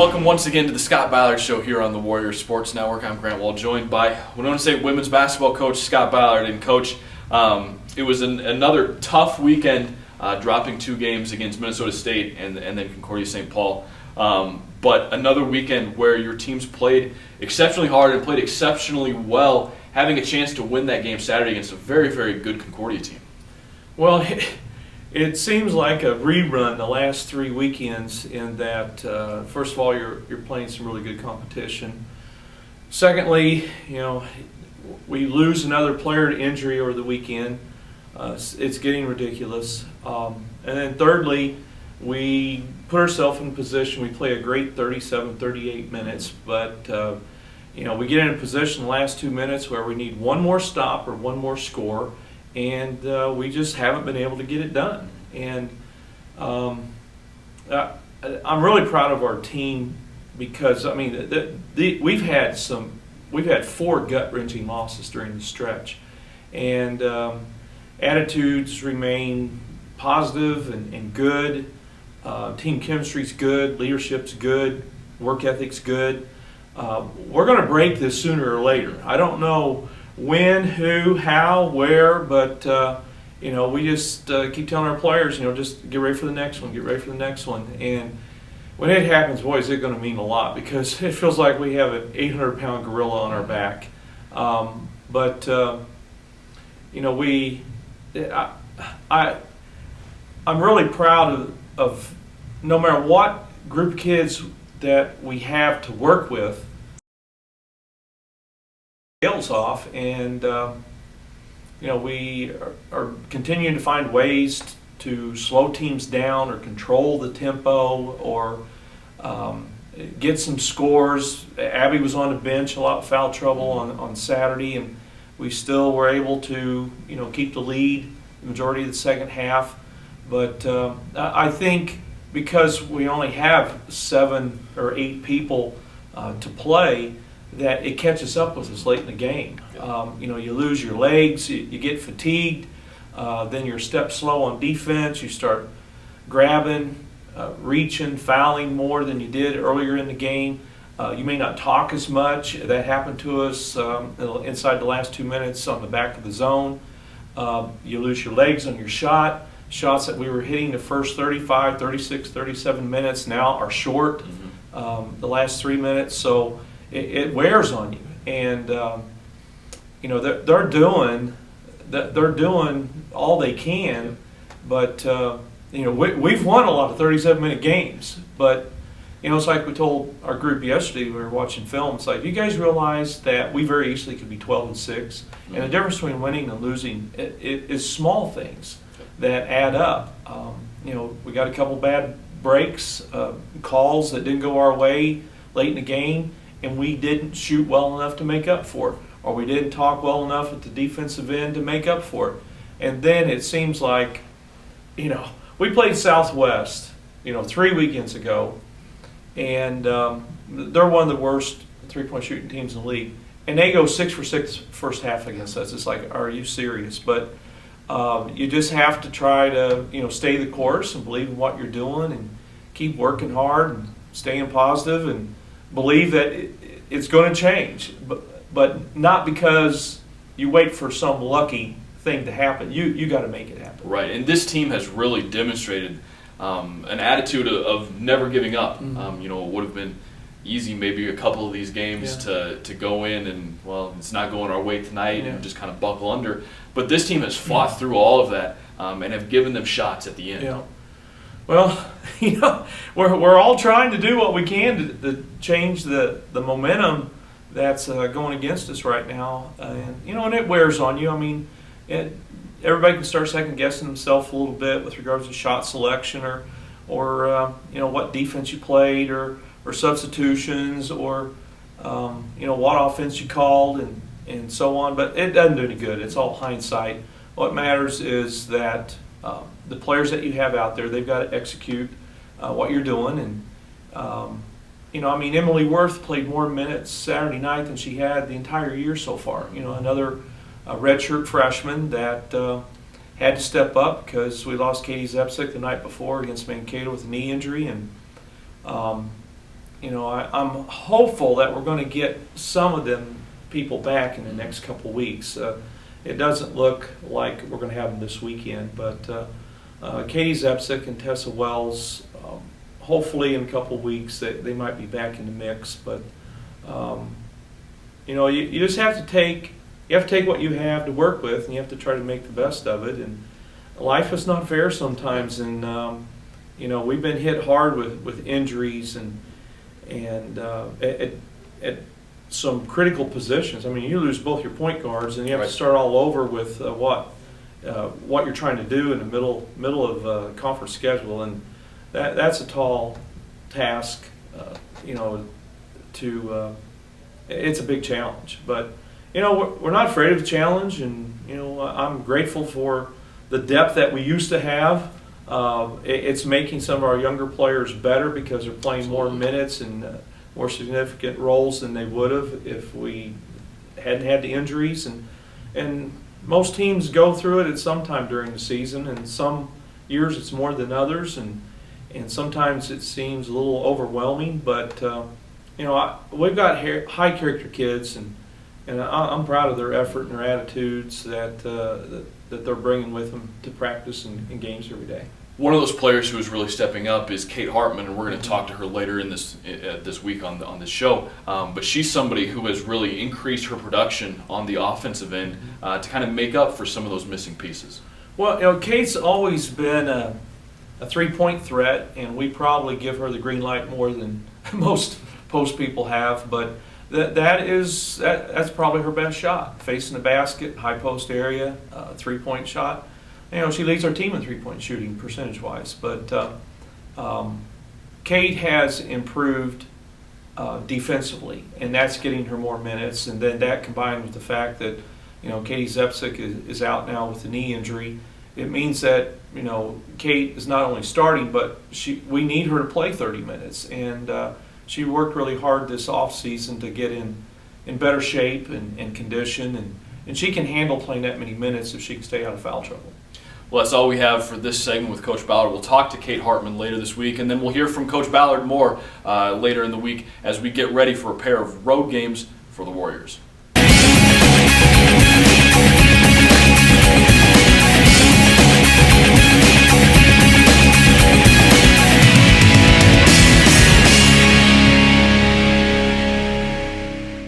welcome once again to the Scott Ballard Show here on the Warrior Sports Network. I'm Grant Wall, joined by Winona State women's basketball coach Scott Ballard. And Coach, it was another tough weekend, dropping 2 games against Minnesota State and then Concordia-St. Paul. But another weekend where your teams played exceptionally hard and played exceptionally well, having a chance to win that game Saturday against a very, very good Concordia team. Well, it seems like a rerun the last 3 weekends in that, first of all, you're playing some really good competition. Secondly, we lose another player to injury over the weekend. It's getting ridiculous. And then thirdly, we put ourselves in a position, we play a great 37, 38 minutes, but we get in a position the last 2 minutes where we need one more stop or one more score, and we just haven't been able to get it done. And I'm really proud of our team because we've had 4 gut-wrenching losses during the stretch, and attitudes remain positive and good. Team chemistry's good, leadership's good, work ethic's good. We're going to break this sooner or later. I don't know when, who, how, where, but we just keep telling our players, just get ready for the next one, get ready for the next one. And when it happens, boy, is it going to mean a lot, because it feels like we have an 800-pound gorilla on our back. I'm really proud of no matter what group of kids that we have to work with, tails off, and we are continuing to find ways to slow teams down or control the tempo or get some scores. Abby was on the bench, a lot of foul trouble on Saturday, and we still were able to keep the lead the majority of the second half. But I think because we only have 7 or 8 people to play, that it catches up with us late in the game. You lose your legs, you get fatigued, then you're a step slow on defense, you start grabbing, reaching, fouling more than you did earlier in the game. You may not talk as much. That happened to us inside the last 2 minutes on the back of the zone. You lose your legs on your shots that we were hitting the first 35, 36, 37 minutes now are short the last 3 minutes, so it wears on you. And they're doing all they can, but we've won a lot of 37-minute games. But it's like we told our group yesterday, we were watching film, it's like, you guys realize that we very easily could be 12-6, and the difference between winning and losing it is small things that add up. We got a couple bad breaks, calls that didn't go our way late in the game, and we didn't shoot well enough to make up for it, or we didn't talk well enough at the defensive end to make up for it. And then it seems like, we played Southwest, 3 weekends ago, and they're one of the worst three-point shooting teams in the league, and they go 6 for 6 first half against us. It's like, are you serious? But you just have to try to, stay the course and believe in what you're doing and keep working hard and staying positive and believe that it's going to change. But not because you wait for some lucky thing to happen. You got to make it happen. Right, and this team has really demonstrated an attitude of never giving up. It would have been easy maybe a couple of these games to go in and, well, it's not going our way tonight and just kind of buckle under. But this team has fought through all of that and have given them shots at the end. Yeah. Well, we're all trying to do what we can to change the momentum that's going against us right now. And it wears on you. Everybody can start second-guessing themselves a little bit with regards to shot selection or what defense you played or substitutions or what offense you called and so on, but it doesn't do any good. It's all hindsight. What matters is that the players that you have out there, they've got to execute what you're doing. And Emily Worth played more minutes Saturday night than she had the entire year so far. Another redshirt freshman that had to step up because we lost Katie Zepsick the night before against Mankato with a knee injury, and I'm hopeful that we're going to get some of them people back in the next couple weeks. It doesn't look like we're going to have them this weekend, but Katie Zepsic and Tessa Wells, hopefully in a couple weeks they might be back in the mix. But you just have to take what you have to work with, and you have to try to make the best of it. And life is not fair sometimes, and we've been hit hard with injuries and at some critical positions. I mean, you lose both your point guards, and you have to start all over with what you're trying to do in the middle of conference schedule, and that's a tall task. It's a big challenge, but we're not afraid of the challenge, and I'm grateful for the depth that we used to have. It's making some of our younger players better because they're playing more minutes and more significant roles than they would have if we hadn't had the injuries. And most teams go through it at some time during the season, and some years it's more than others, and sometimes it seems a little overwhelming. But we've got high character kids, and I'm proud of their effort and their attitudes that they're bringing with them to practice and games every day. One of those players who is really stepping up is Kate Hartman, and we're going to talk to her later in this week on this show. But she's somebody who has really increased her production on the offensive end to kind of make up for some of those missing pieces. Well, Kate's always been a three-point threat, and we probably give her the green light more than most post people have. But that's probably her best shot, facing the basket, high post area, three-point shot. She leads our team in three-point shooting percentage-wise, but Kate has improved defensively, and that's getting her more minutes. And then that combined with the fact that Katie Zepsic is out now with the knee injury, it means that Kate is not only starting, but we need her to play 30 minutes. And she worked really hard this off season to get in better shape and condition, and she can handle playing that many minutes if she can stay out of foul trouble. Well, that's all we have for this segment with Coach Ballard. We'll talk to Kate Hartman later this week, and then we'll hear from Coach Ballard more later in the week as we get ready for a pair of road games for the Warriors.